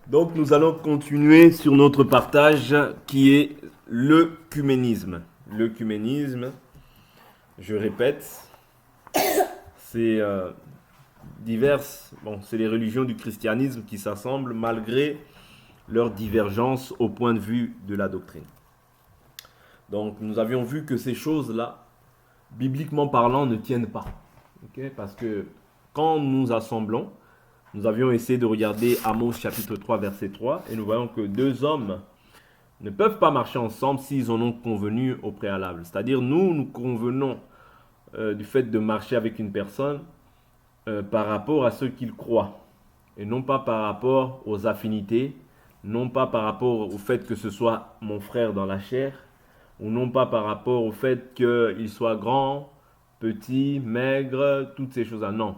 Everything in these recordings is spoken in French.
Donc nous allons continuer sur notre partage qui est l'œcuménisme. L'œcuménisme, je répète, c'est c'est les religions du christianisme qui s'assemblent malgré leurs divergences au point de vue de la doctrine. Donc nous avions vu que ces choses-là, bibliquement parlant, ne tiennent pas. Okay? Parce que quand nous assemblons, nous avions essayé de regarder Amos chapitre 3 verset 3 et nous voyons que deux hommes ne peuvent pas marcher ensemble s'ils en ont convenu au préalable. C'est-à-dire nous convenons du fait de marcher avec une personne par rapport à ce qu'il croit et non pas par rapport aux affinités, non pas par rapport au fait que ce soit mon frère dans la chair ou non pas par rapport au fait qu'il soit grand, petit, maigre, toutes ces choses-là. Non.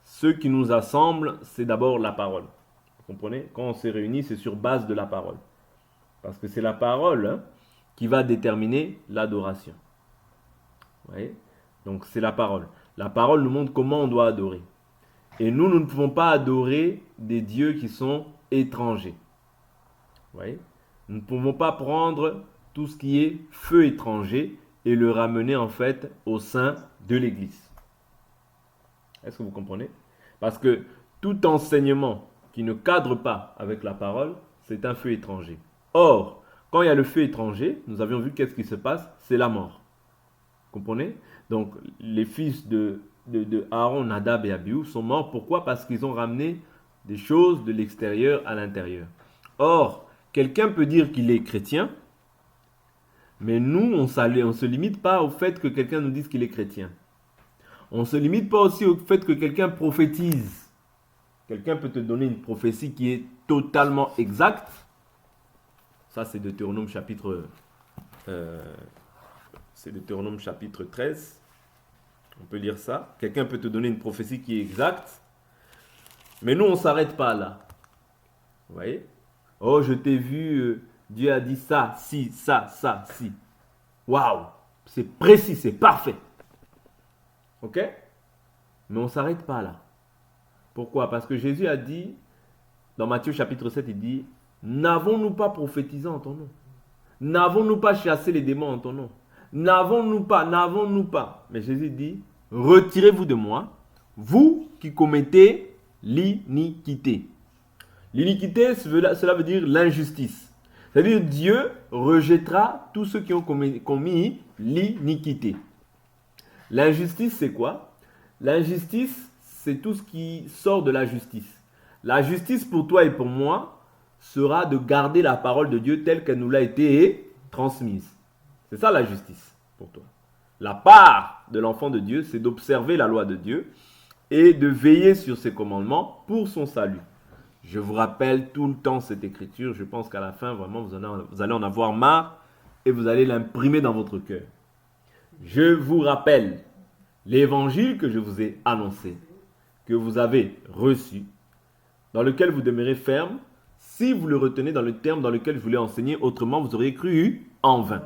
Ce qui nous assemble, c'est d'abord la parole. Vous comprenez? Quand on s'est réunis, c'est sur base de la parole. Parce que c'est la parole qui va déterminer l'adoration. Vous voyez? Donc c'est la parole. La parole nous montre comment on doit adorer. Et nous ne pouvons pas adorer des dieux qui sont étrangers. Vous voyez? Nous ne pouvons pas prendre tout ce qui est feu étranger et le ramener en fait au sein de l'Église. Est-ce que vous comprenez? Parce que tout enseignement qui ne cadre pas avec la parole, c'est un feu étranger. Or, quand il y a le feu étranger, nous avions vu qu'est-ce qui se passe, c'est la mort. Vous comprenez? Donc, les fils de Aaron, Nadab et Abihu sont morts. Pourquoi? Parce qu'ils ont ramené des choses de l'extérieur à l'intérieur. Or, quelqu'un peut dire qu'il est chrétien, mais nous, on ne se limite pas au fait que quelqu'un nous dise qu'il est chrétien. On ne se limite pas aussi au fait que quelqu'un prophétise. Quelqu'un peut te donner une prophétie qui est totalement exacte. Ça, c'est Deutéronome chapitre 13. On peut lire ça. Quelqu'un peut te donner une prophétie qui est exacte. Mais nous, on ne s'arrête pas là. Vous voyez? Oh, je t'ai vu, Dieu a dit ça, si, ça, si. Waouh! C'est précis, c'est parfait. Ok? Mais on ne s'arrête pas là. Pourquoi? Parce que Jésus a dit, dans Matthieu chapitre 7, il dit, n'avons-nous pas prophétisé en ton nom? N'avons-nous pas chassé les démons en ton nom? N'avons-nous pas. Mais Jésus dit, retirez-vous de moi, vous qui commettez l'iniquité. L'iniquité, cela veut dire l'injustice. C'est-à-dire Dieu rejettera tous ceux qui ont commis l'iniquité. L'injustice, c'est quoi? L'injustice, c'est tout ce qui sort de la justice. La justice pour toi et pour moi sera de garder la parole de Dieu telle qu'elle nous l'a été transmise. C'est ça la justice pour toi. La part de l'enfant de Dieu, c'est d'observer la loi de Dieu et de veiller sur ses commandements pour son salut. Je vous rappelle tout le temps cette écriture. Je pense qu'à la fin, vraiment, vous allez en avoir marre et vous allez l'imprimer dans votre cœur. Je vous rappelle l'évangile que je vous ai annoncé, que vous avez reçu, dans lequel vous demeurez ferme, si vous le retenez dans le terme dans lequel je vous l'ai enseigné, autrement vous auriez cru en vain.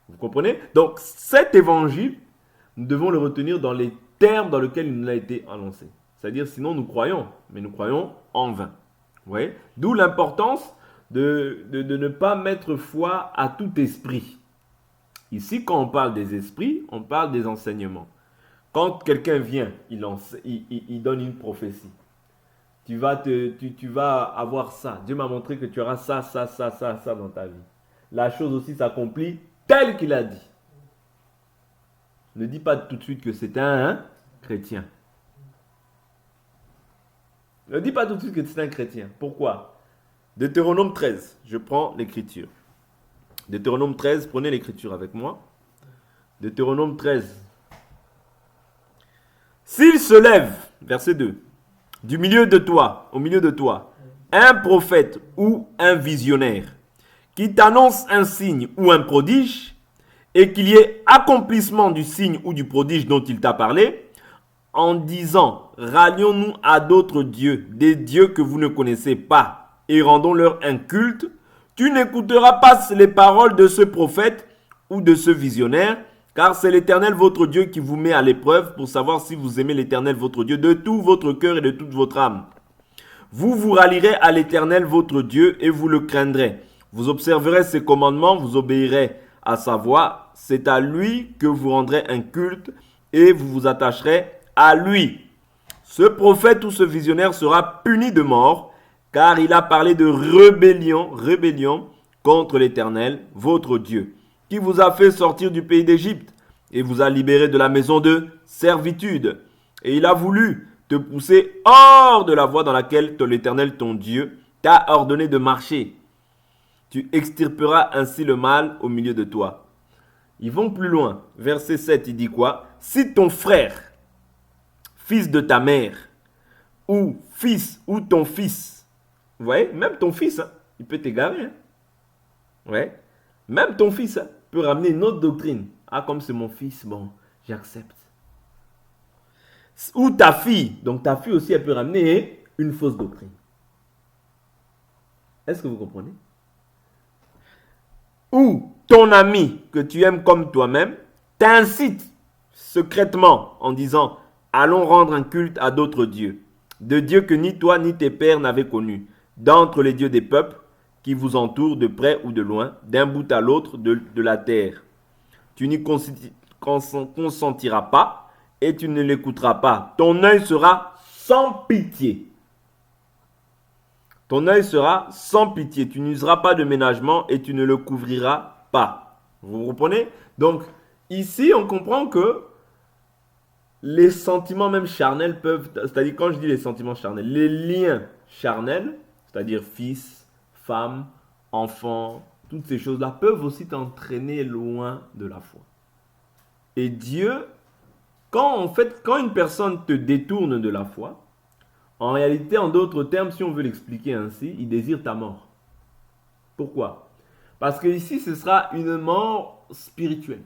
Vous comprenez? Donc cet évangile, nous devons le retenir dans les termes dans lesquels il nous a été annoncé. C'est-à-dire sinon nous croyons, mais nous croyons en vain. Vous voyez? D'où l'importance de ne pas mettre foi à tout esprit. Ici, quand on parle des esprits, on parle des enseignements. Quand quelqu'un vient, il donne une prophétie. Tu vas avoir ça. Dieu m'a montré que tu auras ça dans ta vie. La chose aussi s'accomplit telle qu'il a dit. Ne dis pas tout de suite que c'est un chrétien. Ne dis pas tout de suite que c'est un chrétien. Pourquoi? Deutéronome 13. Je prends l'écriture. Deutéronome 13, prenez l'écriture avec moi. Deutéronome 13. S'il se lève, verset 2, au milieu de toi, un prophète ou un visionnaire qui t'annonce un signe ou un prodige, et qu'il y ait accomplissement du signe ou du prodige dont il t'a parlé, en disant, rallions-nous à d'autres dieux, des dieux que vous ne connaissez pas, et rendons-leur un culte, tu n'écouteras pas les paroles de ce prophète ou de ce visionnaire, car c'est l'Éternel votre Dieu qui vous met à l'épreuve pour savoir si vous aimez l'Éternel votre Dieu de tout votre cœur et de toute votre âme. Vous vous rallierez à l'Éternel votre Dieu et vous le craindrez. Vous observerez ses commandements, vous obéirez à sa voix. C'est à lui que vous rendrez un culte et vous vous attacherez à lui. Ce prophète ou ce visionnaire sera puni de mort, car il a parlé de rébellion contre l'Éternel, votre Dieu, qui vous a fait sortir du pays d'Égypte et vous a libéré de la maison de servitude. Et il a voulu te pousser hors de la voie dans laquelle l'Éternel, ton Dieu, t'a ordonné de marcher. Tu extirperas ainsi le mal au milieu de toi. Ils vont plus loin. Verset 7, il dit quoi? Si ton frère, fils de ta mère, ou fils, ou ton fils, vous voyez, même ton fils, hein, il peut t'égarer. Hein. Ouais. Même ton fils hein, peut ramener une autre doctrine. Ah, comme c'est mon fils, bon, j'accepte. Ou ta fille, donc ta fille aussi, elle peut ramener une fausse doctrine. Est-ce que vous comprenez? Ou ton ami que tu aimes comme toi-même t'incite secrètement en disant allons rendre un culte à d'autres dieux, de dieux que ni toi ni tes pères n'avaient connus, d'entre les dieux des peuples qui vous entourent de près ou de loin, d'un bout à l'autre de la terre. Tu n'y consentiras pas et tu ne l'écouteras pas. Ton œil sera sans pitié. Ton œil sera sans pitié. Tu n'useras pas de ménagement et tu ne le couvriras pas. Vous comprenez? Donc, ici, on comprend que les sentiments même charnels peuvent, c'est-à-dire quand je dis les sentiments charnels, les liens charnels, c'est-à-dire fils, femme, enfant, toutes ces choses-là peuvent aussi t'entraîner loin de la foi. Et Dieu, quand une personne te détourne de la foi, en réalité, en d'autres termes, si on veut l'expliquer ainsi, il désire ta mort. Pourquoi? Parce que ici, ce sera une mort spirituelle.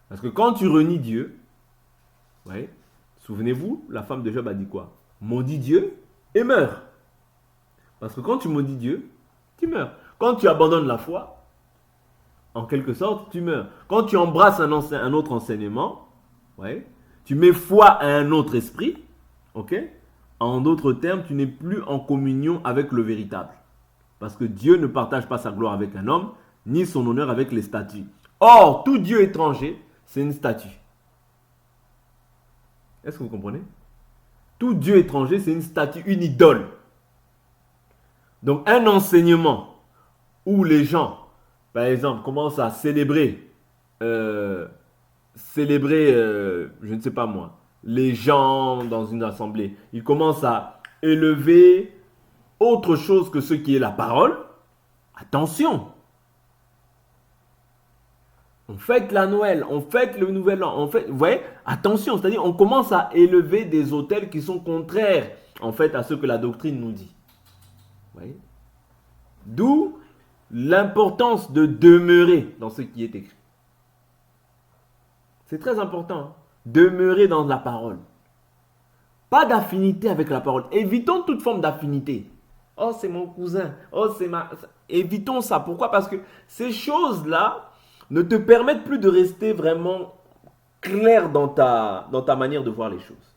Parce que quand tu renies Dieu, ouais, souvenez-vous, la femme de Job a dit quoi? Maudis Dieu et meurs. Parce que quand tu maudis Dieu, tu meurs. Quand tu abandonnes la foi, en quelque sorte, tu meurs. Quand tu embrasses un autre enseignement, ouais, tu mets foi à un autre esprit, ok? En d'autres termes, tu n'es plus en communion avec le véritable. Parce que Dieu ne partage pas sa gloire avec un homme, ni son honneur avec les statues. Or, tout Dieu étranger, c'est une statue. Est-ce que vous comprenez? Tout Dieu étranger, c'est une statue, une idole. Donc, un enseignement où les gens, par exemple, commencent à célébrer, je ne sais pas moi, les gens dans une assemblée, ils commencent à élever autre chose que ce qui est la parole. Attention! On fête la Noël, on fête le Nouvel An, vous voyez, attention, c'est-à-dire on commence à élever des autels qui sont contraires, en fait, à ce que la doctrine nous dit. Vous voyez? D'où l'importance de demeurer dans ce qui est écrit. C'est très important, hein? Demeurer dans la parole. Pas d'affinité avec la parole. Évitons toute forme d'affinité. Oh, c'est mon cousin. Oh, c'est ma... Évitons ça. Pourquoi? Parce que ces choses-là ne te permettent plus de rester vraiment clair dans ta manière de voir les choses.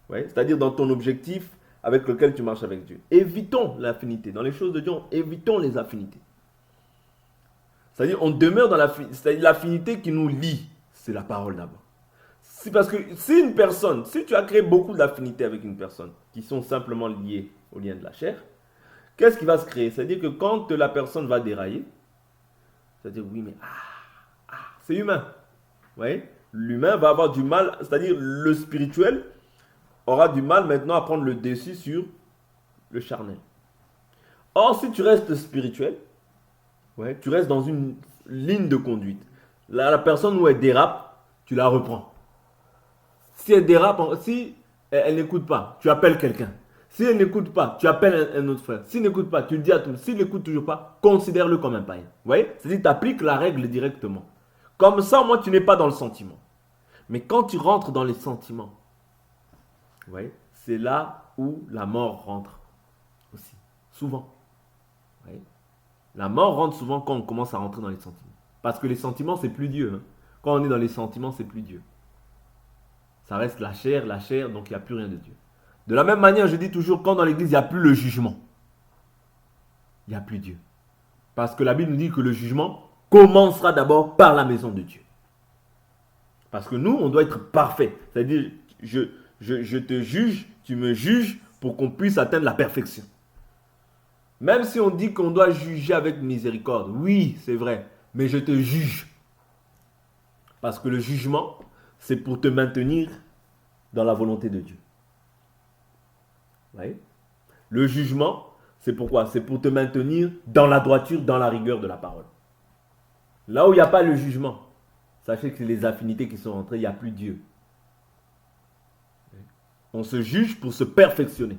Ouais? C'est-à-dire dans ton objectif avec lequel tu marches avec Dieu. Évitons l'affinité. Dans les choses de Dieu, évitons les affinités. C'est-à-dire on demeure dans l'affinité qui nous lie. C'est la parole d'abord. C'est parce que si tu as créé beaucoup d'affinités avec une personne qui sont simplement liées au lien de la chair, qu'est-ce qui va se créer? C'est-à-dire que quand la personne va dérailler, c'est-à-dire oui mais c'est humain. Vous voyez? L'humain va avoir du mal, c'est-à-dire le spirituel aura du mal maintenant à prendre le dessus sur le charnel. Or, si tu restes spirituel, ouais, tu restes dans une ligne de conduite. Là, la personne où elle dérape, tu la reprends. Si elle dérape, si elle n'écoute pas, tu appelles quelqu'un. Si elle n'écoute pas, tu appelles un autre frère. S'il n'écoute pas, tu le dis à tout le monde. S'il n'écoute toujours pas, considère-le comme un païen. Vous voyez? C'est-à-dire que tu appliques la règle directement. Comme ça, moi, tu n'es pas dans le sentiment. Mais quand tu rentres dans les sentiments, vous voyez, c'est là où la mort rentre aussi. Souvent. Vous voyez? La mort rentre souvent quand on commence à rentrer dans les sentiments. Parce que les sentiments, c'est plus Dieu. Hein. Quand on est dans les sentiments, c'est plus Dieu. Ça reste la chair, donc il n'y a plus rien de Dieu. De la même manière, je dis toujours, quand dans l'église, il n'y a plus le jugement, il n'y a plus Dieu. Parce que la Bible nous dit que le jugement commencera d'abord par la maison de Dieu. Parce que nous, on doit être parfait. C'est-à-dire, je te juge, tu me juges pour qu'on puisse atteindre la perfection. Même si on dit qu'on doit juger avec miséricorde, oui, c'est vrai, mais je te juge. Parce que le jugement, c'est pour te maintenir dans la volonté de Dieu. Vous voyez? Le jugement, c'est pourquoi? C'est pour te maintenir dans la droiture, dans la rigueur de la parole. Là où il n'y a pas le jugement, sachez que c'est les affinités qui sont entrées, il n'y a plus Dieu. On se juge pour se perfectionner.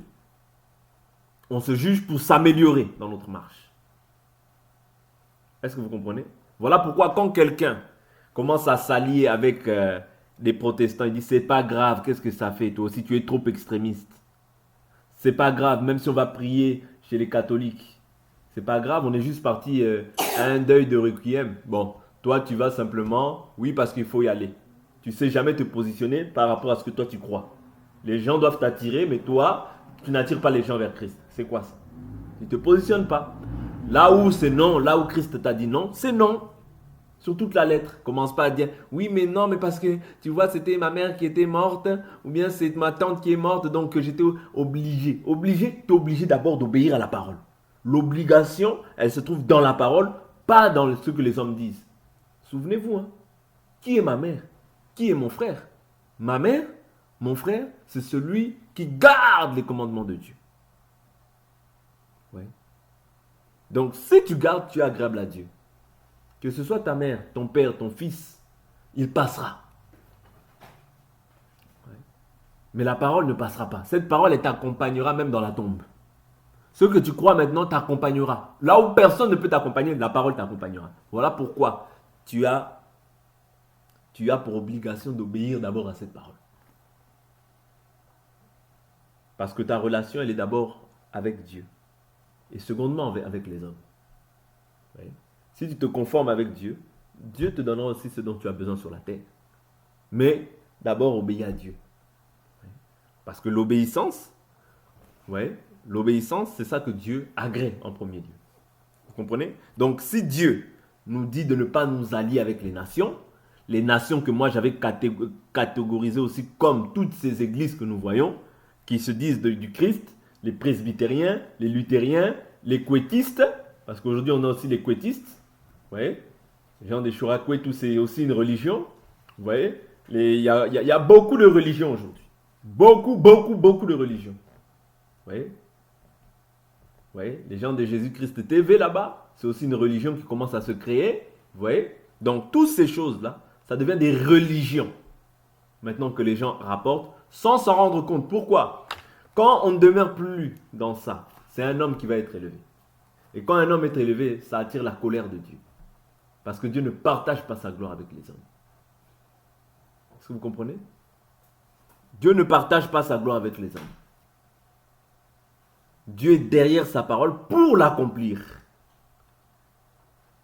On se juge pour s'améliorer dans notre marche. Est-ce que vous comprenez? Voilà pourquoi quand quelqu'un commence à s'allier avec des protestants, il dit c'est pas grave, qu'est-ce que ça fait? Toi aussi tu es trop extrémiste. C'est pas grave, même si on va prier chez les catholiques. C'est pas grave, on est juste parti à un deuil de requiem. Bon, toi tu vas simplement, oui parce qu'il faut y aller. Tu sais jamais te positionner par rapport à ce que toi tu crois. Les gens doivent t'attirer, mais toi, tu n'attires pas les gens vers Christ. C'est quoi ça? Tu ne te positionnes pas. Là où c'est non, là où Christ t'a dit non, c'est non. Sur toute la lettre. Commence pas à dire oui, mais non, mais parce que tu vois, c'était ma mère qui était morte, ou bien c'est ma tante qui est morte, donc j'étais obligé. Obligé, tu es obligé d'abord d'obéir à la parole. L'obligation, elle se trouve dans la parole, pas dans ce que les hommes disent. Souvenez-vous, hein, qui est ma mère? Qui est mon frère? Ma mère, mon frère, c'est celui qui garde les commandements de Dieu. Ouais. Donc, si tu gardes, tu es agréable à Dieu. Que ce soit ta mère, ton père, ton fils, il passera. Ouais. Mais la parole ne passera pas. Cette parole, elle t'accompagnera même dans la tombe. Ce que tu crois maintenant t'accompagnera. Là où personne ne peut t'accompagner, la parole t'accompagnera. Voilà pourquoi tu as pour obligation d'obéir d'abord à cette parole. Parce que ta relation, elle est d'abord avec Dieu. Et secondement, avec les hommes. Oui. Si tu te conformes avec Dieu, Dieu te donnera aussi ce dont tu as besoin sur la terre. Mais d'abord, obéis à Dieu. Oui. Parce que l'obéissance, c'est ça que Dieu agrée en premier lieu. Vous comprenez? Donc, si Dieu nous dit de ne pas nous allier avec les nations que moi j'avais catégorisées aussi comme toutes ces églises que nous voyons, qui se disent du Christ, les presbytériens, les luthériens, les couettistes, parce qu'aujourd'hui on a aussi les couettistes, vous voyez, les gens des Chourakwet, c'est aussi une religion, vous voyez, il y a beaucoup de religions aujourd'hui, beaucoup de religions, vous voyez, les gens de Jésus-Christ TV là-bas, c'est aussi une religion qui commence à se créer, vous voyez, donc toutes ces choses-là, ça devient des religions, maintenant que les gens rapportent, sans s'en rendre compte. Pourquoi? Quand on ne demeure plus dans ça, c'est un homme qui va être élevé. Et quand un homme est élevé, ça attire la colère de Dieu. Parce que Dieu ne partage pas sa gloire avec les hommes. Est-ce que vous comprenez? Dieu ne partage pas sa gloire avec les hommes. Dieu est derrière sa parole pour l'accomplir.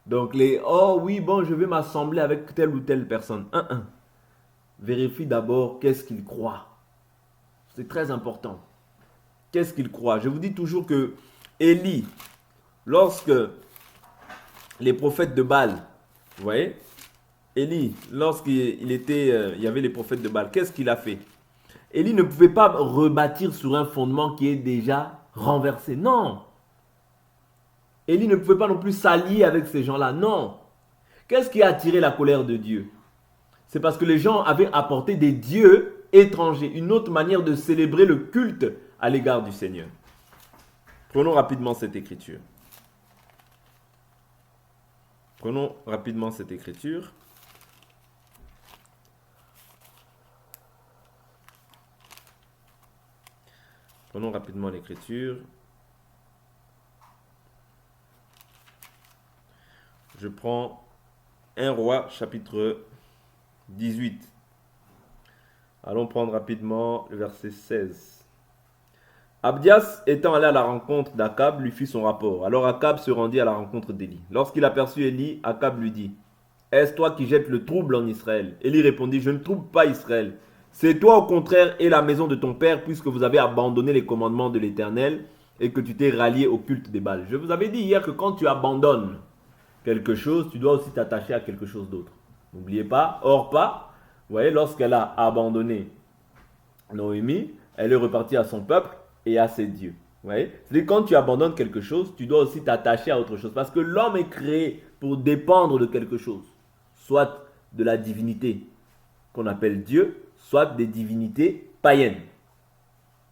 Donc oh oui, bon, je vais m'assembler avec telle ou telle personne. Vérifie d'abord qu'est-ce qu'il croit. C'est très important. Qu'est-ce qu'il croit? Je vous dis toujours que Élie, lorsque les prophètes de Baal, vous voyez, Élie, lorsqu'il y avait les prophètes de Baal, qu'est-ce qu'il a fait? Élie ne pouvait pas rebâtir sur un fondement qui est déjà renversé. Non. Élie ne pouvait pas non plus s'allier avec ces gens-là. Non. Qu'est-ce qui a attiré la colère de Dieu? C'est parce que les gens avaient apporté des dieux étrangers, une autre manière de célébrer le culte à l'égard du Seigneur. Prenons rapidement cette écriture. Prenons rapidement cette écriture. Prenons rapidement l'écriture. Je prends 1 Roi chapitre 18. Allons prendre rapidement le verset 16. Abdias étant allé à la rencontre d'Akab, lui fit son rapport. Alors Akab se rendit à la rencontre d'Élie. Lorsqu'il aperçut Élie, Akab lui dit: Est-ce toi qui jettes le trouble en Israël? Élie répondit: Je ne trouble pas Israël, C'est toi au contraire et la maison de ton père, puisque vous avez abandonné les commandements de l'Éternel et que tu t'es rallié au culte des Baals. Je vous avais dit hier que quand tu abandonnes quelque chose, tu dois aussi t'attacher à quelque chose d'autre. N'oubliez pas, Orpa, vous voyez, lorsqu'elle a abandonné Noémie, elle est repartie à son peuple et à ses dieux. Vous voyez, c'est-à-dire quand tu abandonnes quelque chose, tu dois aussi t'attacher à autre chose. Parce que l'homme est créé pour dépendre de quelque chose. Soit de la divinité qu'on appelle Dieu, soit des divinités païennes.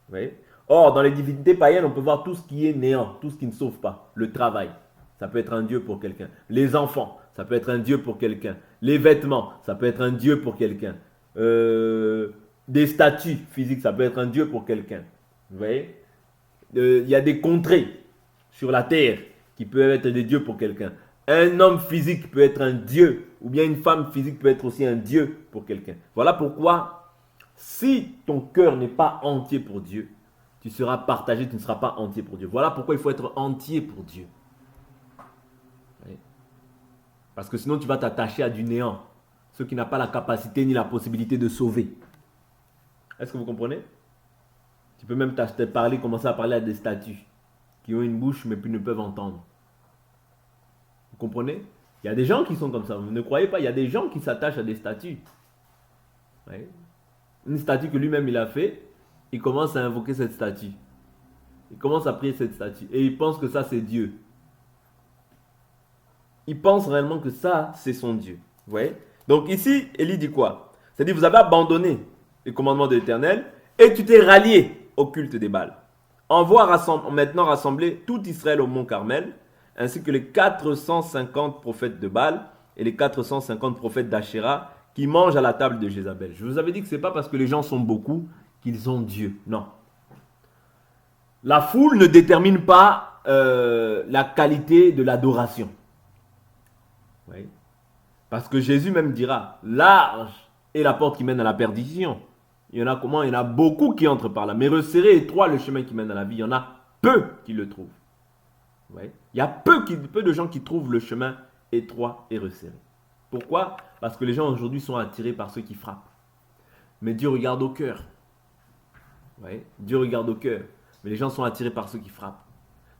Vous voyez? Or, dans les divinités païennes, on peut voir tout ce qui est néant, tout ce qui ne sauve pas. Le travail, ça peut être un dieu pour quelqu'un. Les enfants, ça peut être un dieu pour quelqu'un. Les vêtements, ça peut être un dieu pour quelqu'un. Des statues physiques, ça peut être un dieu pour quelqu'un. Vous voyez? Il y a des contrées sur la terre qui peuvent être des dieux pour quelqu'un. Un homme physique peut être un dieu, ou bien une femme physique peut être aussi un dieu pour quelqu'un. Voilà pourquoi, si ton cœur n'est pas entier pour Dieu, tu seras partagé, tu ne seras pas entier pour Dieu. Voilà pourquoi il faut être entier pour Dieu. Oui. Parce que sinon tu vas t'attacher à du néant, ce qui n'a pas la capacité ni la possibilité de sauver. Est-ce que vous comprenez? Tu peux même commencer à parler à des statues qui ont une bouche mais qui ne peuvent entendre. Vous comprenez? Il y a des gens qui sont comme ça. Vous ne croyez pas, il y a des gens qui s'attachent à des statues. Oui. Une statue que lui-même il a fait, il commence à invoquer cette statue. Il commence à prier cette statue. Et il pense que ça c'est Dieu. Il pense réellement que ça c'est son Dieu. Vous voyez? Donc ici, Élie dit quoi? C'est-à-dire vous avez abandonné les commandements de l'Éternel et tu t'es rallié au culte des Baals. Envoie maintenant rassembler tout Israël au mont Carmel, ainsi que les 450 prophètes de Baal et les 450 prophètes d'Ashéra qui mangent à la table de Jézabel. Je vous avais dit que ce n'est pas parce que les gens sont beaucoup qu'ils ont Dieu. Non. La foule ne détermine pas la qualité de l'adoration. Oui. Parce que Jésus même dira, large est la porte qui mène à la perdition. Il y en a comment? Il y en a beaucoup qui entrent par là. Mais resserré étroit le chemin qui mène à la vie. Il y en a peu qui le trouvent. Ouais. Il y a peu de gens qui trouvent le chemin étroit et resserré. Pourquoi? Parce que les gens aujourd'hui sont attirés par ceux qui frappent. Mais Dieu regarde au cœur. Ouais. Dieu regarde au cœur. Mais les gens sont attirés par ceux qui frappent.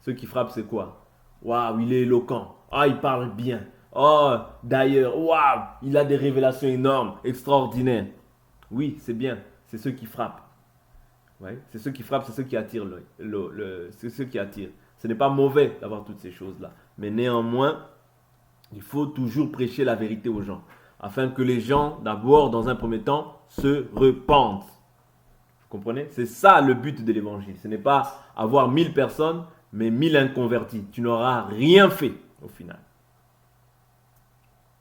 Ceux qui frappent, c'est quoi? Waouh, il est éloquent. Ah, il parle bien. Oh, d'ailleurs, waouh, il a des révélations énormes, extraordinaires. Oui, c'est bien. C'est ceux qui frappent. Ouais. C'est ceux qui frappent, c'est ceux qui attirent. C'est ceux qui attirent. Ce n'est pas mauvais d'avoir toutes ces choses-là. Mais néanmoins, il faut toujours prêcher la vérité aux gens. Afin que les gens, d'abord, dans un premier temps, se repentent. Vous comprenez? C'est ça le but de l'évangile. Ce n'est pas avoir 1000 personnes, mais 1000 inconvertis. Tu n'auras rien fait au final.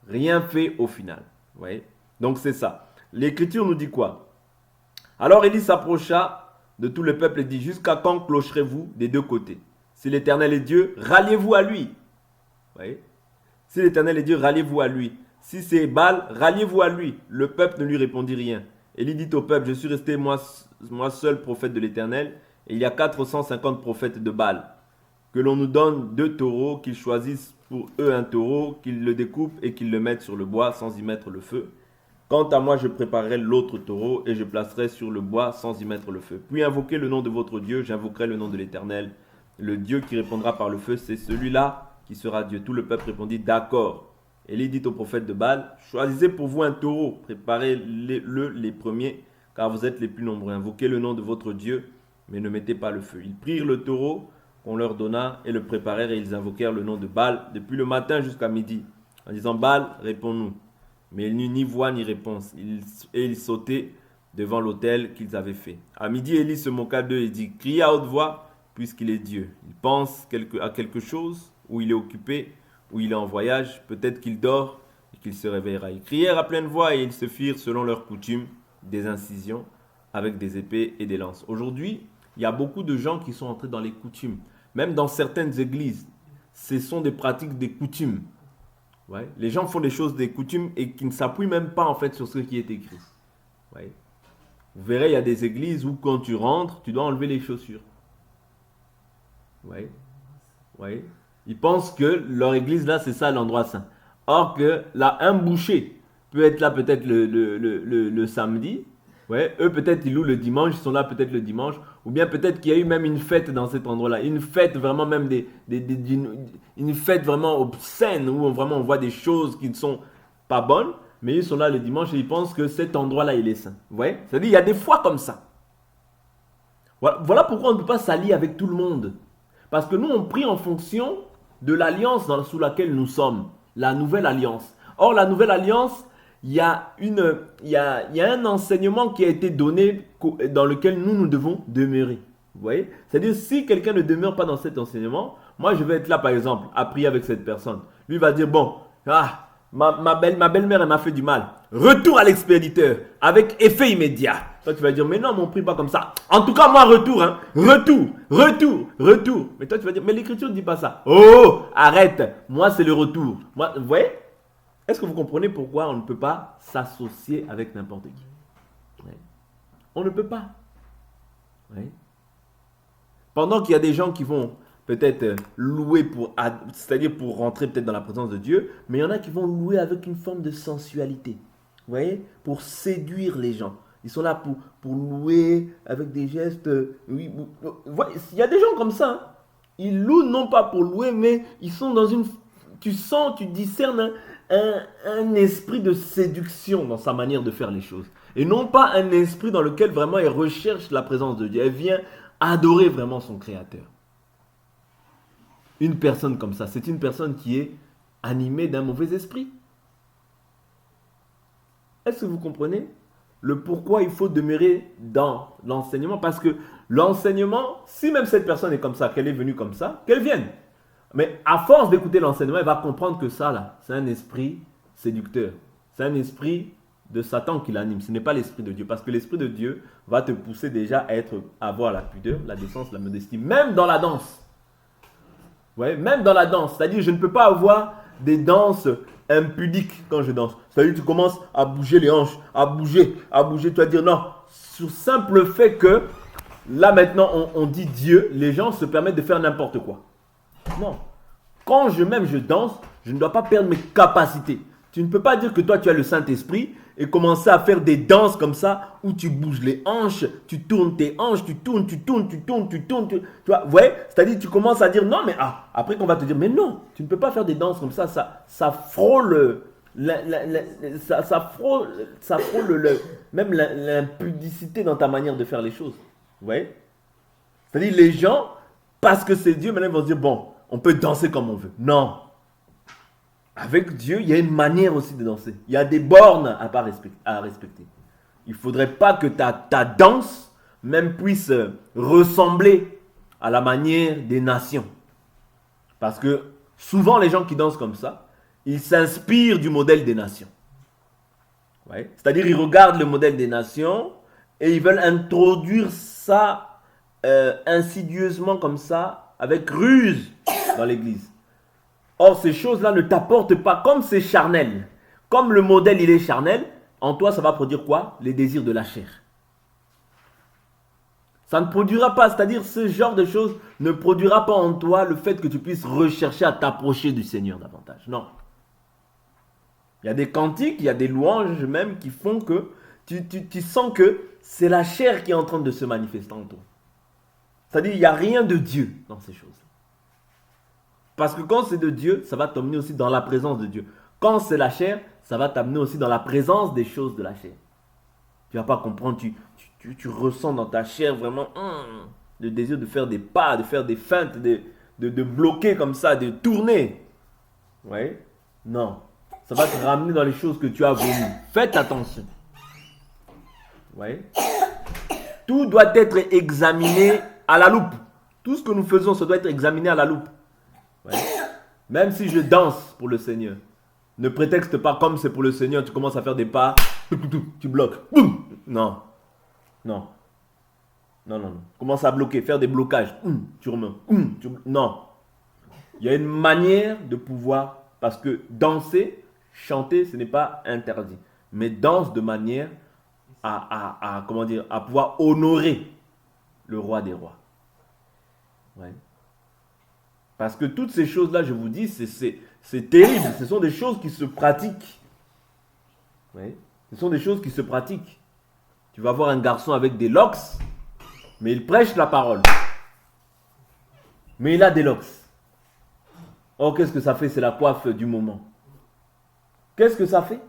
Rien fait au final. Vous voyez? Donc c'est ça. L'Écriture nous dit quoi? Alors Élie s'approcha de tout le peuple et dit, jusqu'à quand clocherez-vous des deux côtés? Si l'Éternel est Dieu, ralliez-vous à lui. Vous voyez? Si l'Éternel est Dieu, ralliez-vous à lui. Si c'est Baal, ralliez-vous à lui. Le peuple ne lui répondit rien. Élie dit au peuple, je suis resté moi seul prophète de l'Éternel, et il y a 450 prophètes de Baal. Que l'on nous donne 2 taureaux, qu'ils choisissent pour eux un taureau, qu'ils le découpent et qu'ils le mettent sur le bois sans y mettre le feu. Quant à moi, je préparerai l'autre taureau et je placerai sur le bois sans y mettre le feu. Puis invoquez le nom de votre Dieu, j'invoquerai le nom de l'Éternel. Le Dieu qui répondra par le feu, c'est celui-là qui sera Dieu. Tout le peuple répondit, d'accord. Élie dit au prophète de Baal, choisissez pour vous un taureau, préparez-le les premiers, car vous êtes les plus nombreux. Invoquez le nom de votre Dieu, mais ne mettez pas le feu. Ils prirent le taureau qu'on leur donna et le préparèrent et ils invoquèrent le nom de Baal depuis le matin jusqu'à midi, en disant, Baal, réponds-nous. Mais il n'eut ni voix ni réponse. Et ils sautaient devant l'autel qu'ils avaient fait. À midi, Élie se moqua d'eux et dit, criez à haute voix, puisqu'il est Dieu. Il pense à quelque chose, ou il est occupé, ou il est en voyage. Peut-être qu'il dort et qu'il se réveillera. Ils crièrent à pleine voix et ils se firent, selon leur coutume, des incisions avec des épées et des lances. Aujourd'hui, il y a beaucoup de gens qui sont entrés dans les coutumes. Même dans certaines églises, ce sont des pratiques des coutumes. Ouais. Les gens font des choses des coutumes et qui ne s'appuient même pas en fait sur ce qui est écrit. Ouais. Vous verrez, il y a des églises où quand tu rentres, tu dois enlever les chaussures. Ouais. Ouais. Ils pensent que leur église là, c'est ça l'endroit saint. Or que là, un boucher peut être là peut-être le samedi, Ouais, eux peut-être ils louent le dimanche, ils sont là peut-être le dimanche, ou bien peut-être qu'il y a eu même une fête dans cet endroit-là, une fête vraiment même une fête vraiment obscène où vraiment on voit des choses qui ne sont pas bonnes, mais ils sont là le dimanche et ils pensent que cet endroit-là il est saint. Vous voyez? C'est-à-dire il y a des fois comme ça. Voilà pourquoi on ne peut pas s'allier avec tout le monde. Parce que nous on prie en fonction de l'alliance sous laquelle nous sommes, la nouvelle alliance. Or la nouvelle alliance, il y a un enseignement qui a été donné dans lequel nous devons demeurer. Vous voyez? C'est-à-dire, si quelqu'un ne demeure pas dans cet enseignement, moi je vais être là par exemple, à prier avec cette personne. Lui va dire, bon, ma belle-mère elle m'a fait du mal. Retour à l'expéditeur, avec effet immédiat. Toi tu vas dire, mais non, mais on prie pas comme ça. En tout cas, moi, retour, hein. Retour. Mais toi tu vas dire, mais l'écriture ne dit pas ça. Oh, arrête. Moi, c'est le retour. Moi, vous voyez? Est-ce que vous comprenez pourquoi on ne peut pas s'associer avec n'importe qui? Oui. On ne peut pas. Oui. Pendant qu'il y a des gens qui vont peut-être louer c'est-à-dire pour rentrer peut-être dans la présence de Dieu, mais il y en a qui vont louer avec une forme de sensualité. Vous voyez? Pour séduire les gens. Ils sont là pour louer avec des gestes. Oui, il y a des gens comme ça. Hein. Ils louent non pas pour louer, mais ils sont dans une... Tu sens, tu discernes un esprit de séduction dans sa manière de faire les choses. Et non pas un esprit dans lequel vraiment elle recherche la présence de Dieu. Elle vient adorer vraiment son Créateur. Une personne comme ça, c'est une personne qui est animée d'un mauvais esprit. Est-ce que vous comprenez le pourquoi il faut demeurer dans l'enseignement? Parce que l'enseignement, si même cette personne est comme ça, qu'elle est venue comme ça, qu'elle vienne. Mais à force d'écouter l'enseignement, elle va comprendre que ça, là, c'est un esprit séducteur. C'est un esprit de Satan qui l'anime. Ce n'est pas l'esprit de Dieu. Parce que l'esprit de Dieu va te pousser déjà à avoir la pudeur, la décence, la modestie. Même dans la danse. Ouais, même dans la danse. C'est-à-dire, je ne peux pas avoir des danses impudiques quand je danse. C'est-à-dire, tu commences à bouger les hanches, à bouger. Tu vas dire non. Sur simple fait que, là maintenant, on dit Dieu, les gens se permettent de faire n'importe quoi. Non. Quand je danse, je ne dois pas perdre mes capacités. Tu ne peux pas dire que toi, tu as le Saint-Esprit et commencer à faire des danses comme ça où tu bouges les hanches, tu tournes tes hanches, tu tournes. Tu vois, vous voyez? C'est-à-dire, tu commences à dire non, mais après qu'on va te dire, mais non, tu ne peux pas faire des danses comme ça. Ça frôle, ça frôle même l'impudicité dans ta manière de faire les choses. Vous voyez? C'est-à-dire, les gens, parce que c'est Dieu, maintenant ils vont se dire, bon, on peut danser comme on veut. Non. Avec Dieu, il y a une manière aussi de danser. Il y a des bornes à respecter. Il ne faudrait pas que ta danse même puisse ressembler à la manière des nations. Parce que souvent, les gens qui dansent comme ça, ils s'inspirent du modèle des nations. Ouais. C'est-à-dire, ils regardent le modèle des nations et ils veulent introduire ça insidieusement comme ça, avec ruse dans l'église. Or, ces choses-là ne t'apportent pas, comme c'est charnel. Comme le modèle, il est charnel, en toi, ça va produire quoi? Les désirs de la chair. Ça ne produira pas, c'est-à-dire ce genre de choses ne produira pas en toi le fait que tu puisses rechercher à t'approcher du Seigneur davantage. Non. Il y a des cantiques, il y a des louanges même qui font que tu sens que c'est la chair qui est en train de se manifester en toi. C'est-à-dire il n'y a rien de Dieu dans ces choses. Parce que quand c'est de Dieu, ça va t'emmener aussi dans la présence de Dieu. Quand c'est la chair, ça va t'amener aussi dans la présence des choses de la chair. Tu ne vas pas comprendre, tu ressens dans ta chair vraiment le désir de faire des pas, de faire des feintes, de bloquer comme ça, de tourner. Oui? Non. Ça va te ramener dans les choses que tu as voulu. Faites attention. Oui? Tout doit être examiné à la loupe. Tout ce que nous faisons, ça doit être examiné à la loupe. Ouais. Même si je danse pour le Seigneur, ne prétexte pas comme c'est pour le Seigneur, tu commences à faire des pas, tu bloques. Non. Commence à bloquer, faire des blocages. Tu remets. Non. Il y a une manière de pouvoir, parce que danser, chanter, ce n'est pas interdit. Mais danse de manière à pouvoir honorer le roi des rois. Ouais. Parce que toutes ces choses-là, je vous dis, c'est terrible. Ce sont des choses qui se pratiquent. Oui. Ce sont des choses qui se pratiquent. Tu vas voir un garçon avec des locks, mais il prêche la parole. Mais il a des locks. Oh, qu'est-ce que ça fait? C'est la coiffe du moment. Qu'est-ce que ça fait?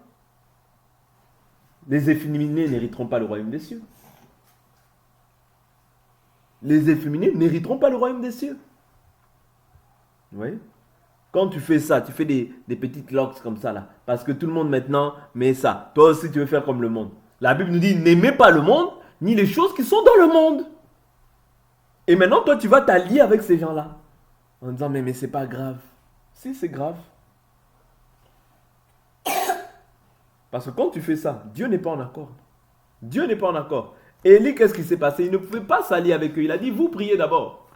Les efféminés n'hériteront pas le royaume des cieux. Les efféminés n'hériteront pas le royaume des cieux. Vous voyez? Quand tu fais ça, tu fais des petites locks comme ça là. Parce que tout le monde maintenant met ça. Toi aussi tu veux faire comme le monde. La Bible nous dit n'aimez pas le monde, ni les choses qui sont dans le monde. Et maintenant toi tu vas t'allier avec ces gens-là. En disant mais c'est pas grave. Si c'est grave. Parce que quand tu fais ça, Dieu n'est pas en accord. Dieu n'est pas en accord. Élie, qu'est-ce qui s'est passé? Il ne pouvait pas s'allier avec eux. Il a dit, vous priez d'abord.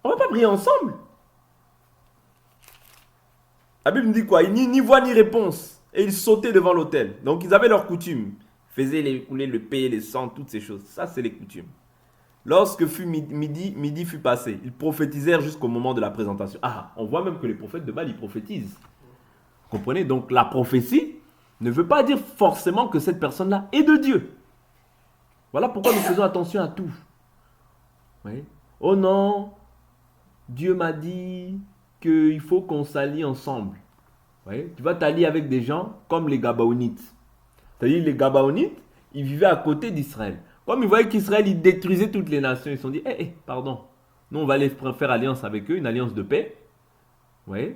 On ne va pas prier ensemble. La Bible me dit quoi? Ni voix ni réponse. Et ils sautaient devant l'autel. Donc ils avaient leurs coutumes. Ils faisaient couler le paix, les sangs, toutes ces choses. Ça, c'est les coutumes. Lorsque fut midi fut passé, ils prophétisèrent jusqu'au moment de la présentation. Ah, on voit même que les prophètes de Baal, ils prophétisent. Vous comprenez? Donc la prophétie ne veut pas dire forcément que cette personne-là est de Dieu. Voilà pourquoi nous faisons attention à tout. Oui. Oh non, Dieu m'a dit qu'il faut qu'on s'allie ensemble. Oui. Tu vas t'allier avec des gens comme les Gabaonites. C'est-à-dire les Gabaonites, ils vivaient à côté d'Israël. Comme ils voyaient qu'Israël, il détruisait toutes les nations, ils se sont dit, pardon, nous on va aller faire alliance avec eux, une alliance de paix. Oui.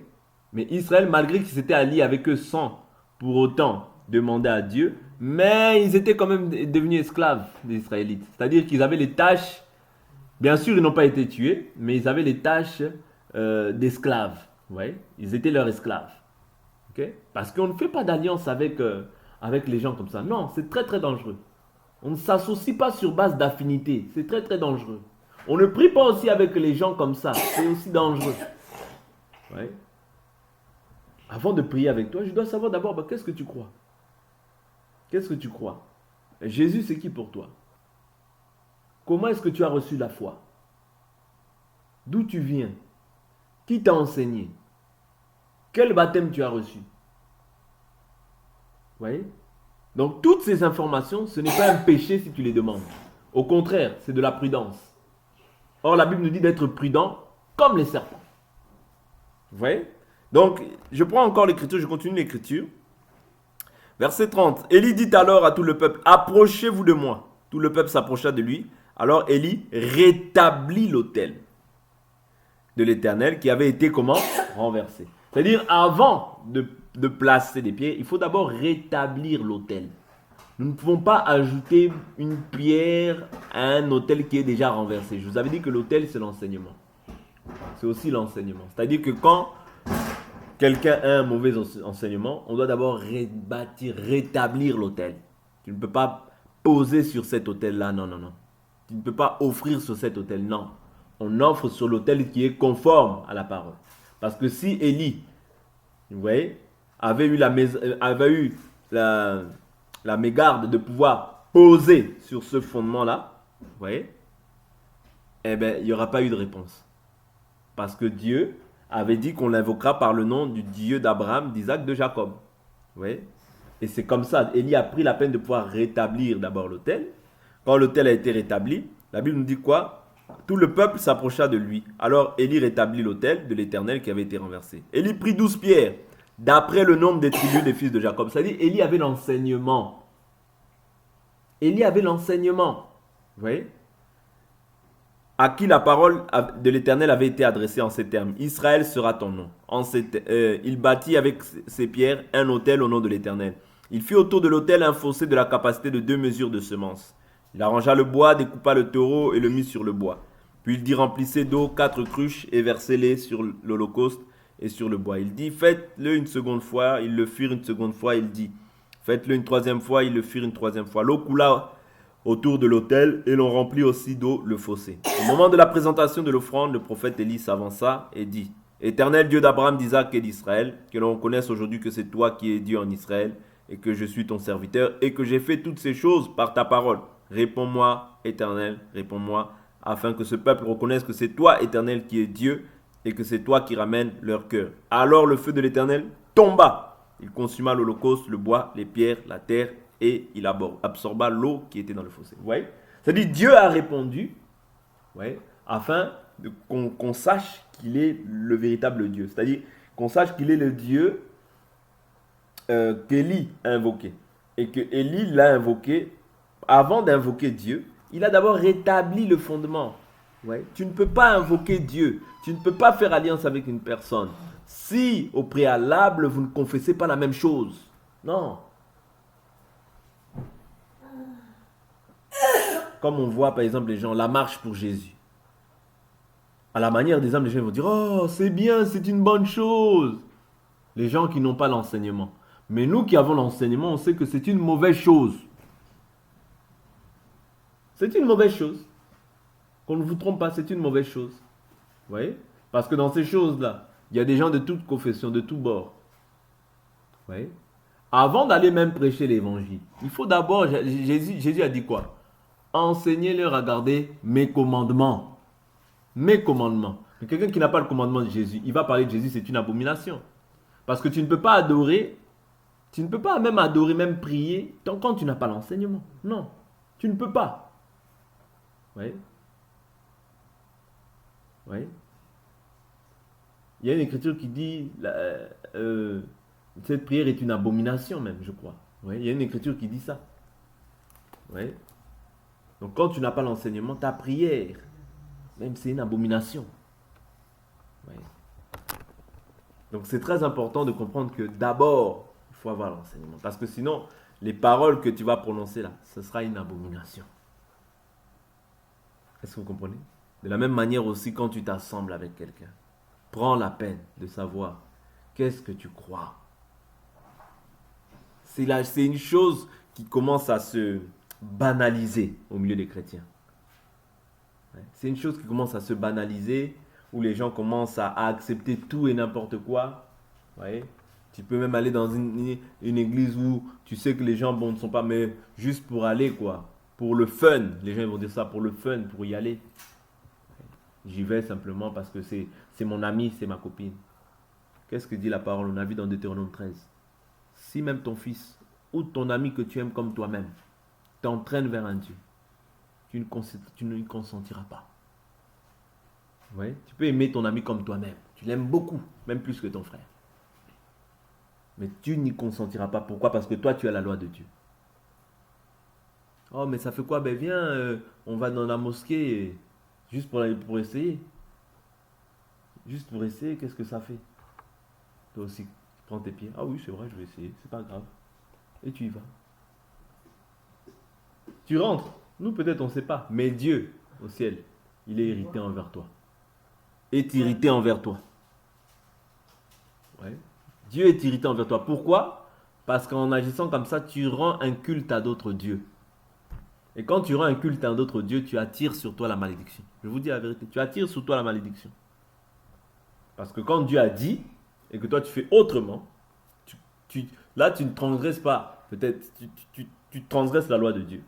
Mais Israël, malgré qu'ils s'étaient alliés avec eux sans pour autant demander à Dieu, mais ils étaient quand même devenus esclaves des Israélites. C'est-à-dire qu'ils avaient les tâches, bien sûr ils n'ont pas été tués, mais ils avaient les tâches d'esclaves. Ouais, ils étaient leurs esclaves. Okay? Parce qu'on ne fait pas d'alliance avec les gens comme ça. Non, c'est très très dangereux. On ne s'associe pas sur base d'affinité. C'est très très dangereux. On ne prie pas aussi avec les gens comme ça. C'est aussi dangereux. Ouais. Avant de prier avec toi, je dois savoir d'abord, qu'est-ce que tu crois? Qu'est-ce que tu crois? Jésus, c'est qui pour toi? Comment est-ce que tu as reçu la foi? D'où tu viens? Qui t'a enseigné? Quel baptême tu as reçu? Vous voyez? Donc, toutes ces informations, ce n'est pas un péché si tu les demandes. Au contraire, c'est de la prudence. Or, la Bible nous dit d'être prudent comme les serpents. Vous voyez? Donc, je prends encore l'écriture, je continue l'écriture. Verset 30. Élie dit alors à tout le peuple, approchez-vous de moi. Tout le peuple s'approcha de lui. Alors Élie rétablit l'autel de l'Éternel qui avait été comment? Renversé. C'est-à-dire, avant de placer des pierres, il faut d'abord rétablir l'autel. Nous ne pouvons pas ajouter une pierre à un autel qui est déjà renversé. Je vous avais dit que l'autel, c'est l'enseignement. C'est aussi l'enseignement. C'est-à-dire que quand quelqu'un a un mauvais enseignement, on doit d'abord rétablir l'autel. Tu ne peux pas poser sur cet autel-là, non. Tu ne peux pas offrir sur cet autel, non. On offre sur l'autel qui est conforme à la parole. Parce que si Élie, vous voyez, avait eu la mégarde de pouvoir poser sur ce fondement-là, vous voyez, il n'y aura pas eu de réponse. Parce que Dieu avait dit qu'on l'invoquera par le nom du Dieu d'Abraham, d'Isaac, de Jacob. Vous voyez? Et c'est comme ça, Élie a pris la peine de pouvoir rétablir d'abord l'autel. Quand l'autel a été rétabli, la Bible nous dit quoi? Tout le peuple s'approcha de lui. Alors Élie rétablit l'autel de l'Éternel qui avait été renversé. Élie prit 12 pierres, d'après le nombre des tribus des fils de Jacob. C'est-à-dire, Élie avait l'enseignement. Élie avait l'enseignement. Vous voyez? À qui la parole de l'Éternel avait été adressée en ces termes. Israël sera ton nom. Il bâtit avec ses pierres un autel au nom de l'Éternel. Il fit autour de l'autel un fossé de la capacité de 2 mesures de semences. Il arrangea le bois, découpa le taureau et le mit sur le bois. Puis il dit, remplissez d'eau 4 cruches et versez-les sur l'holocauste et sur le bois. Il dit, faites-le une seconde fois. Ils le firent une seconde fois. Il dit, faites-le une troisième fois. Ils le firent une troisième fois. L'eau coula autour de l'autel et l'on remplit aussi d'eau le fossé. Au moment de la présentation de l'offrande, le prophète Élie s'avança et dit, Éternel Dieu d'Abraham, d'Isaac et d'Israël, que l'on connaisse aujourd'hui que c'est toi qui es Dieu en Israël et que je suis ton serviteur et que j'ai fait toutes ces choses par ta parole. Réponds-moi, Éternel, réponds-moi, afin que ce peuple reconnaisse que c'est toi, Éternel, qui es Dieu et que c'est toi qui ramènes leur cœur. Alors le feu de l'Éternel tomba. Il consuma l'holocauste, le bois, les pierres, la terre et il absorba l'eau qui était dans le fossé. Vous voyez? C'est-à-dire Dieu a répondu, ouais, afin qu'on sache qu'il est le véritable Dieu. C'est-à-dire qu'on sache qu'il est le Dieu qu'Élie a invoqué. Et que Élie l'a invoqué, avant d'invoquer Dieu, il a d'abord rétabli le fondement. Ouais. Tu ne peux pas invoquer Dieu, tu ne peux pas faire alliance avec une personne si au préalable vous ne confessez pas la même chose. Non. Comme on voit par exemple les gens, la marche pour Jésus. À la manière des hommes, les gens vont dire « Oh, c'est bien, c'est une bonne chose ». Les gens qui n'ont pas l'enseignement. Mais nous qui avons l'enseignement, on sait que c'est une mauvaise chose. C'est une mauvaise chose. Qu'on ne vous trompe pas, c'est une mauvaise chose. Vous voyez? Parce que dans ces choses-là, il y a des gens de toute confession, de tous bords. Vous voyez? Avant d'aller même prêcher l'évangile, il faut d'abord, Jésus a dit quoi? Enseignez-leur à garder mes commandements. Mes commandements. Mais quelqu'un qui n'a pas le commandement de Jésus, il va parler de Jésus, c'est une abomination. Parce que tu ne peux pas adorer, tu ne peux pas même adorer, même prier, tant quand tu n'as pas l'enseignement. Non, tu ne peux pas. Vous voyez? Oui. Il y a une écriture qui dit cette prière est une abomination même, je crois. Oui. Il y a une écriture qui dit ça. Oui. Donc quand tu n'as pas l'enseignement, ta prière, même c'est une abomination. Oui. Donc c'est très important de comprendre que d'abord, il faut avoir l'enseignement. Parce que sinon, les paroles que tu vas prononcer là, ce sera une abomination. Est-ce que vous comprenez? De la même manière aussi, quand tu t'assembles avec quelqu'un, prends la peine de savoir qu'est-ce que tu crois. C'est une chose qui commence à se banaliser au milieu des chrétiens. C'est une chose qui commence à se banaliser, où les gens commencent à accepter tout et n'importe quoi. Voyez? Tu peux même aller dans une église où tu sais que les gens ne sont pas, mais juste pour aller, quoi. Pour le fun. Les gens vont dire ça pour le fun, pour y aller. J'y vais simplement parce que c'est mon ami, c'est ma copine. Qu'est-ce que dit la parole? On a vu dans Deutéronome 13. Si même ton fils ou ton ami que tu aimes comme toi-même t'entraîne vers un Dieu, tu ne consentiras pas. Ouais? Tu peux aimer ton ami comme toi-même. Tu l'aimes beaucoup, même plus que ton frère. Mais tu n'y consentiras pas. Pourquoi? Parce que toi, tu as la loi de Dieu. Oh, mais ça fait quoi? Ben viens, on va dans la mosquée, juste pour essayer. Juste pour essayer, qu'est-ce que ça fait? Toi aussi, prends tes pieds. Ah oui, c'est vrai, je vais essayer, c'est pas grave. Et tu y vas. Tu rentres. Nous, peut-être, on ne sait pas. Mais Dieu, au ciel, il est irrité envers toi. Est irrité envers toi. Ouais. Dieu est irrité envers toi. Pourquoi? Parce qu'en agissant comme ça, tu rends un culte à d'autres dieux. Et quand tu rends un culte à d'autres dieux, tu attires sur toi la malédiction. Je vous dis la vérité, tu attires sur toi la malédiction. Parce que quand Dieu a dit, et que toi tu fais autrement, là tu ne transgresses pas, peut-être tu transgresses la loi de Dieu.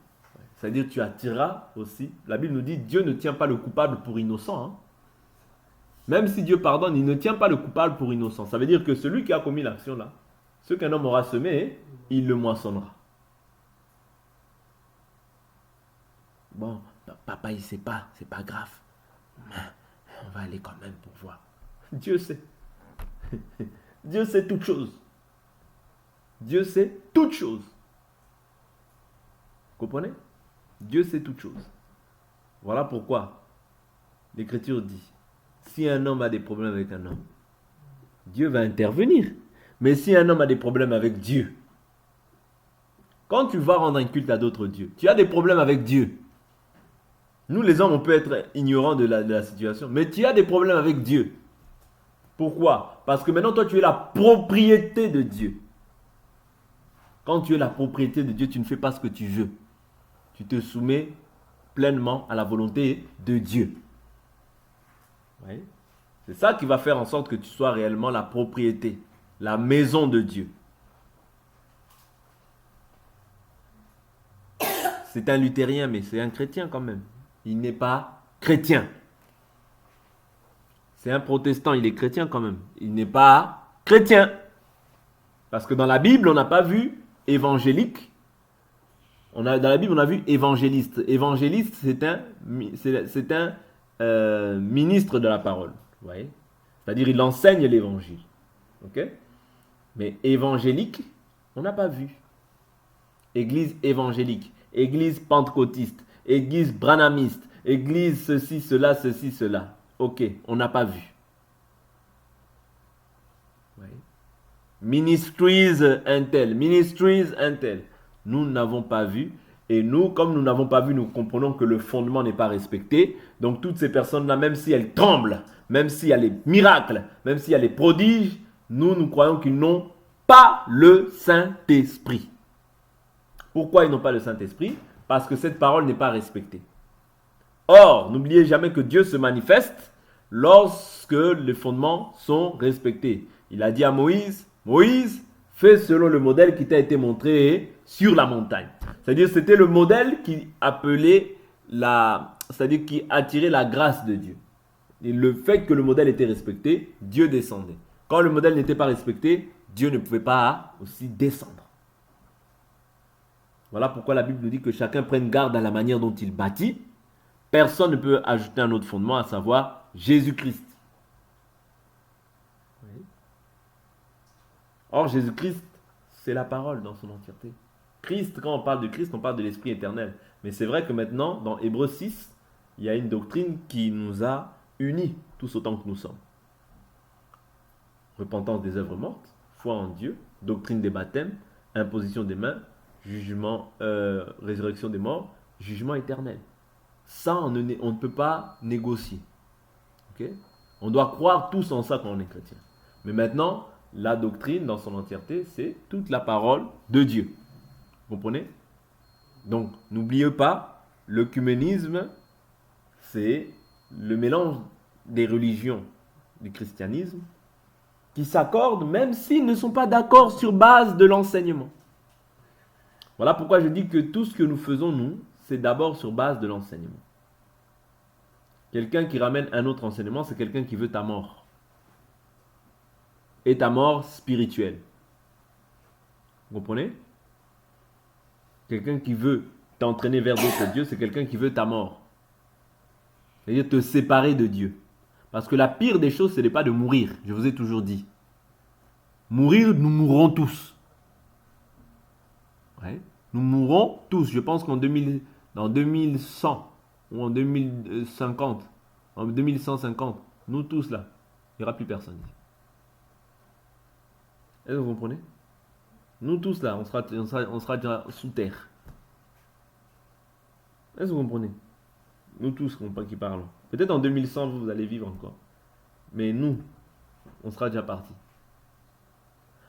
C'est-à-dire tu attireras aussi, la Bible nous dit, Dieu ne tient pas le coupable pour innocent. Hein. Même si Dieu pardonne, il ne tient pas le coupable pour innocent. Ça veut dire que celui qui a commis l'action là, ce qu'un homme aura semé, il le moissonnera. Bon, papa il sait pas, c'est pas grave. Mais on va aller quand même pour voir. Dieu sait. Dieu sait toutes choses. Dieu sait toutes choses. Vous comprenez? Dieu sait toutes choses. Voilà pourquoi l'Écriture dit, si un homme a des problèmes avec un homme, Dieu va intervenir. Mais si un homme a des problèmes avec Dieu, quand tu vas rendre un culte à d'autres dieux, tu as des problèmes avec Dieu. Nous les hommes, on peut être ignorants de la situation, mais tu as des problèmes avec Dieu. Pourquoi? Parce que maintenant, toi, tu es la propriété de Dieu. Quand tu es la propriété de Dieu, tu ne fais pas ce que tu veux. Tu te soumets pleinement à la volonté de Dieu. Oui. C'est ça qui va faire en sorte que tu sois réellement la propriété, la maison de Dieu. C'est un luthérien, mais c'est un chrétien quand même. Il n'est pas chrétien. C'est un protestant, il est chrétien quand même. Il n'est pas chrétien. Parce que dans la Bible, on n'a pas vu évangélique Dans la Bible, on a vu évangéliste. Évangéliste, c'est un ministre de la parole. Vous voyez? C'est-à-dire, il enseigne l'évangile. Ok? Mais évangélique, on n'a pas vu. Église évangélique, église pentecôtiste, église branhamiste, église ceci, cela. Ok, on n'a pas vu. Ouais. Ministries intel. Nous n'avons pas vu. Et nous, comme nous n'avons pas vu, nous comprenons que le fondement n'est pas respecté. Donc toutes ces personnes-là, même si elles tremblent, même s'il y a les miracles, même s'il y a les prodiges, nous croyons qu'ils n'ont pas le Saint-Esprit. Pourquoi ils n'ont pas le Saint-Esprit? Parce que cette parole n'est pas respectée. Or, n'oubliez jamais que Dieu se manifeste lorsque les fondements sont respectés. Il a dit à Moïse, Moïse, fais selon le modèle qui t'a été montré sur la montagne. C'est-à-dire, c'était le modèle qui appelait c'est-à-dire qui attirait la grâce de Dieu. Et le fait que le modèle était respecté, Dieu descendait. Quand le modèle n'était pas respecté, Dieu ne pouvait pas aussi descendre. Voilà pourquoi la Bible nous dit que chacun prenne garde à la manière dont il bâtit. Personne ne peut ajouter un autre fondement, à savoir Jésus-Christ. Oui. Or, Jésus-Christ, c'est la parole dans son entièreté. Christ, quand on parle de Christ, on parle de l'Esprit éternel. Mais c'est vrai que maintenant, dans Hébreux 6, il y a une doctrine qui nous a unis, tous autant que nous sommes. Repentance des œuvres mortes, foi en Dieu, doctrine des baptêmes, imposition des mains, jugement, résurrection des morts, jugement éternel. Ça, on ne peut pas négocier. Okay? On doit croire tous en ça quand on est chrétien. Mais maintenant, la doctrine dans son entièreté, c'est toute la parole de Dieu. Vous comprenez? Donc, n'oubliez pas, l'œcuménisme, c'est le mélange des religions du christianisme qui s'accordent même s'ils ne sont pas d'accord sur base de l'enseignement. Voilà pourquoi je dis que tout ce que nous faisons, nous, c'est d'abord sur base de l'enseignement. Quelqu'un qui ramène un autre enseignement, c'est quelqu'un qui veut ta mort. Et ta mort spirituelle. Vous comprenez? Quelqu'un qui veut t'entraîner vers d'autres dieux, c'est quelqu'un qui veut ta mort. C'est-à-dire te séparer de Dieu. Parce que la pire des choses, ce n'est pas de mourir. Je vous ai toujours dit. Mourir, nous mourrons tous. Ouais. Nous mourrons tous. Je pense dans 2100 ou en 2050, en 2150, nous tous là, il n'y aura plus personne ici. Est-ce que vous comprenez? Nous tous là, on sera déjà sous terre. Est-ce que vous comprenez? Nous tous qui parlons. Peut-être en 2100, vous allez vivre encore. Mais nous, on sera déjà partis.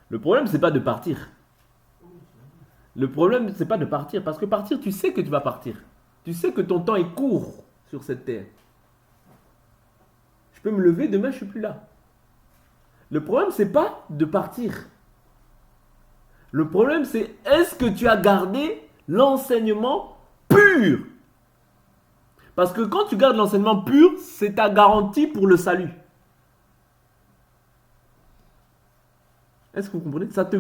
Le problème, c'est pas de partir. Le problème, c'est pas de partir. Parce que partir, tu sais que tu vas partir. Tu sais que ton temps est court sur cette terre. Je peux me lever, demain, je suis plus là. Le problème, c'est pas de partir. Le problème, c'est est-ce que tu as gardé l'enseignement pur? Parce que quand tu gardes l'enseignement pur, c'est ta garantie pour le salut. Est-ce que vous comprenez? Ça te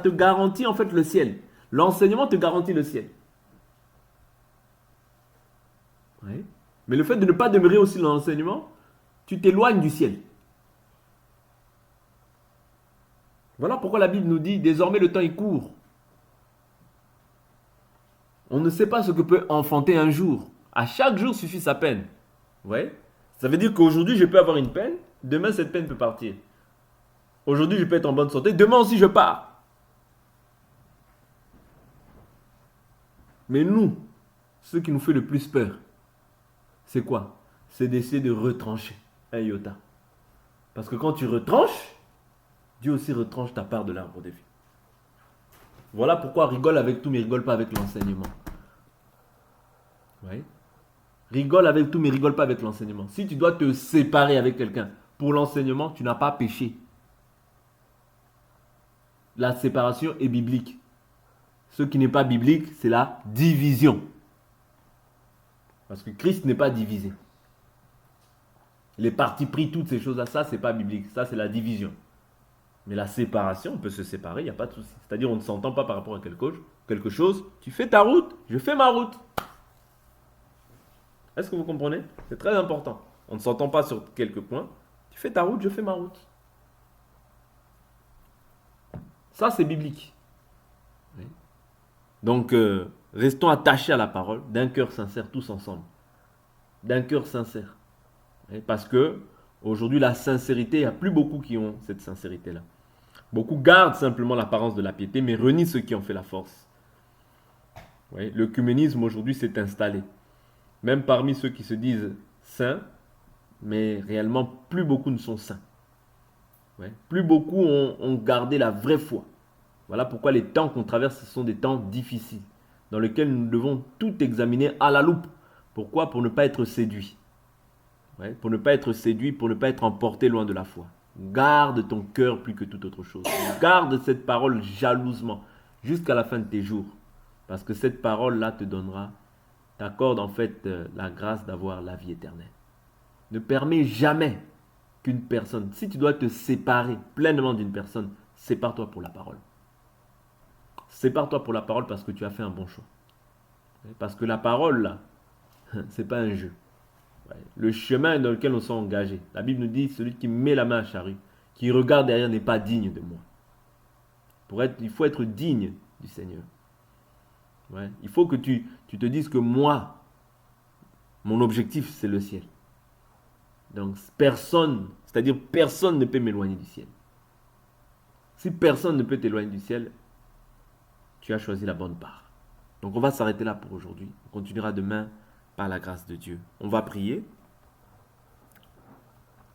garantit en fait le ciel. L'enseignement te garantit le ciel. Oui. Mais le fait de ne pas demeurer aussi dans l'enseignement, tu t'éloignes du ciel. Voilà pourquoi la Bible nous dit désormais le temps est court. On ne sait pas ce que peut enfanter un jour. À chaque jour suffit sa peine. Vous voyez? Ça veut dire qu'aujourd'hui je peux avoir une peine, demain cette peine peut partir. Aujourd'hui je peux être en bonne santé, demain aussi je pars. Mais nous, ce qui nous fait le plus peur, c'est quoi? C'est d'essayer de retrancher un iota. Parce que quand tu retranches, Dieu aussi retranche ta part de l'arbre de vie. Voilà pourquoi rigole avec tout mais rigole pas avec l'enseignement. Oui. Rigole avec tout mais rigole pas avec l'enseignement. Si tu dois te séparer avec quelqu'un pour l'enseignement, tu n'as pas péché. La séparation est biblique. Ce qui n'est pas biblique, c'est la division. Parce que Christ n'est pas divisé. Les partis pris, toutes ces choses-là, ça, c'est pas biblique. Ça, c'est la division. Mais la séparation, on peut se séparer, il n'y a pas de souci. C'est-à-dire, on ne s'entend pas par rapport à quelque chose. Tu fais ta route, je fais ma route. Est-ce que vous comprenez? C'est très important. On ne s'entend pas sur quelques points. Tu fais ta route, je fais ma route. Ça, c'est biblique. Oui. Donc, restons attachés à la parole, d'un cœur sincère, tous ensemble. D'un cœur sincère. Oui, parce que, aujourd'hui, la sincérité, il n'y a plus beaucoup qui ont cette sincérité-là. Beaucoup gardent simplement l'apparence de la piété, mais renient ceux qui ont fait la force. Oui, l'œcuménisme, aujourd'hui, s'est installé. Même parmi ceux qui se disent saints, mais réellement, plus beaucoup ne sont saints. Ouais. Plus beaucoup ont gardé la vraie foi. Voilà pourquoi les temps qu'on traverse, ce sont des temps difficiles, dans lesquels nous devons tout examiner à la loupe. Pourquoi? Pour ne pas être séduit. Ouais. Pour ne pas être séduit, pour ne pas être emporté loin de la foi. Garde ton cœur plus que toute autre chose. Garde cette parole jalousement, jusqu'à la fin de tes jours. Parce que cette parole-là te donnera, t'accorde en fait la grâce d'avoir la vie éternelle. Ne permets jamais qu'une personne, si tu dois te séparer pleinement d'une personne, sépare-toi pour la parole. Sépare-toi pour la parole parce que tu as fait un bon choix. Parce que la parole, là, c'est pas un jeu. Le chemin dans lequel on s'est engagé. La Bible nous dit, celui qui met la main à la charrue, qui regarde derrière n'est pas digne de moi. Il faut être digne du Seigneur. Ouais. Il faut que tu te dises que moi, mon objectif, c'est le ciel. Donc personne, c'est-à-dire personne ne peut m'éloigner du ciel. Si personne ne peut t'éloigner du ciel, tu as choisi la bonne part. Donc on va s'arrêter là pour aujourd'hui. On continuera demain par la grâce de Dieu. On va prier.